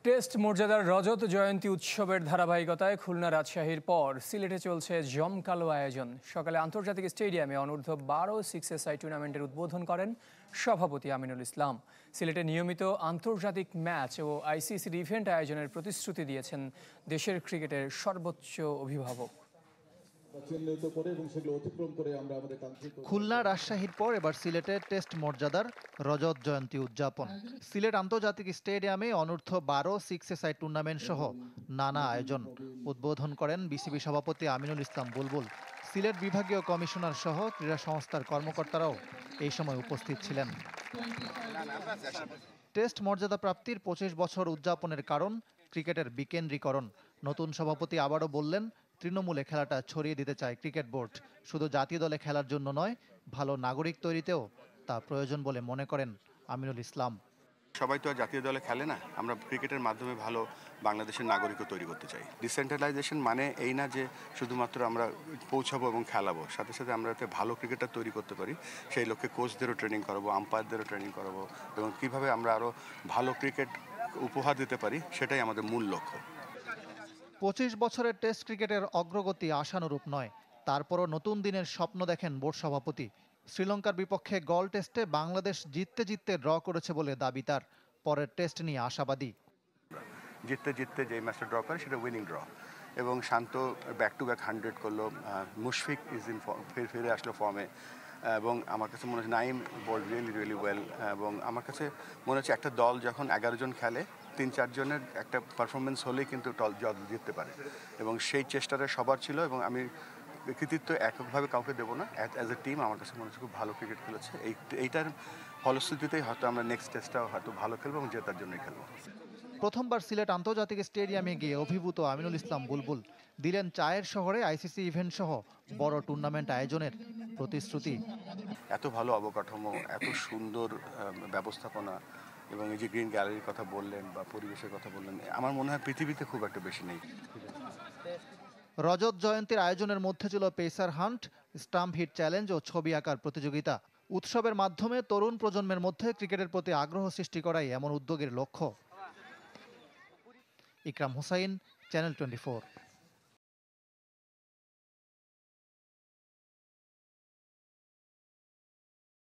Test মর্যাদার রজত জয়ন্তী উৎসবের ধারাবাহিকতায় খুলনা রাজশাহীর পর সিলেটে চলছে জমকালো আয়োজন। সকালে আন্তর্জাতিক স্টেডিয়ামে অনূর্ধ্ব 12 6SI টুর্নামেন্টের উদ্বোধন করেন সভাপতি আমিনুল ইসলাম। সিলেটে নিয়মিত আন্তর্জাতিক ম্যাচ ও আইসিসির ইভেন্ট আয়োজনের প্রতিশ্রুতি দিয়েছেন দেশের ক্রিকেটের সর্বোচ্চ অভিভাবক। খুলনা রাজশাহীর পর এবার সিলেটে টেস্ট মর্যাদার রজত জয়ন্তী উদযাপন। সিলেট আন্তর্জাতিক স্টেডিয়ামে অনূর্ধ্ব 12 6SI টুর্নামেন্ট সহ নানা আয়োজন। উদ্বোধন করেন বিসিবি সভাপতি আমিনুল ইসলাম বুলবুল। সিলেট বিভাগীয় কমিশনার সহ ক্রীড়া সংস্থার কর্মকর্তারাও এই সময় উপস্থিত ছিলেন। টেস্ট মর্যাদা প্রাপ্তির 25 বছর উদযাপনের কারণ ক্রিকেটের বিকেন্দ্রীকরণ। নতুন সভাপতি আবারও বললেন, তৃণমূলে খেলাটা ছড়িয়ে দিতে চায় ক্রিকেট বোর্ড। শুধু জাতীয় দলে খেলার জন্য নয়, ভালো নাগরিক তৈরিতেও তা প্রয়োজন বলে মনে করেন আমিনুল ইসলাম। সবাই তো আর জাতীয় দলে খেলে না, আমরা ক্রিকেটের মাধ্যমে ভালো বাংলাদেশের নাগরিকও তৈরি করতে চাই। ডিসেন্ট্রালাইজেশন মানে এই না যে শুধুমাত্র আমরা পৌঁছাবো এবং খেলাবো, সাথে সাথে আমরা যাতে ভালো ক্রিকেটার তৈরি করতে পারি সেই লক্ষ্যে কোচদেরও ট্রেনিং করাবো, আম্পায়ারদেরও ট্রেনিং করাবো এবং কীভাবে আমরা আরও ভালো ক্রিকেট উপহার দিতে পারি সেটাই আমাদের মূল লক্ষ্য। 25 বছরের টেস্ট ক্রিকেটের অগ্রগতি আশানুরূপ নয়, তারপরও নতুন দিনের স্বপ্ন দেখেন বোর্ড সভাপতি। শ্রীলঙ্কার বিপক্ষে গল টেস্টে বাংলাদেশ জিততে জিততে ড্র করেছে বলে দাবি তার। পরের টেস্ট নিয়ে আশাবাদী। জিততে জিততে যে ম্যাচটা ড্র করে সেটা উইনিং ড্র, এবং শান্ত ব্যাক টু ব্যাক 100 করলো। মুশফিক ইজ ইন ফিরে আসলো ফর্মে, এবং আমার কাছে মনে হচ্ছে নাইম বল রিয়েলি ওয়েল। এবং আমার কাছে মনে হচ্ছে একটা দল যখন 11 জন খেলে, 3-4 জনের একটা পারফরমেন্স হলেই কিন্তু দল জিততে পারে, এবং সেই চেষ্টাটা সবার ছিল। এবং আমি কৃতিত্ব এককভাবে কাউকে দেবো না, অ্যাজ এ টিম আমার কাছে মনে হচ্ছে খুব ভালো ক্রিকেট খেলেছে। এইটার ফলশ্রুতিতেই হয়তো আমরা নেক্সট টেস্টটাও হয়তো ভালো খেলবো এবং জেতার জন্যই খেলবো। প্রথমবার সিলেট আন্তর্জাতিক স্টেডিয়ামে গিয়ে অভিভূত আমিনুল ইসলাম বুলবুল দিলেন চায়ের শহরে আইসিসি ইভেন্ট সহ বড় টুর্নামেন্ট আয়োজনের প্রতিশ্রুতি। এত ভালো অবকাঠামো, এত সুন্দর ব্যবস্থাপনা, এবং এই যে গ্রিন গ্যালারির কথা বললেন বা পরিবেশের কথা বললেন, আমার মনে হয় পৃথিবীতে খুব একটা বেশি নেই। রজত জয়ন্তীর আয়োজনের মধ্যে ছিল pacer hunt, stump hit challenge ও ছবি আঁকার প্রতিযোগিতা। উৎসবের মাধ্যমে তরুণ প্রজন্মের মধ্যে ক্রিকেটের প্রতি আগ্রহ সৃষ্টি করাই এমন উদ্যোগের লক্ষ্য। ইকরাম হুসাইন, চ্যানেল 24।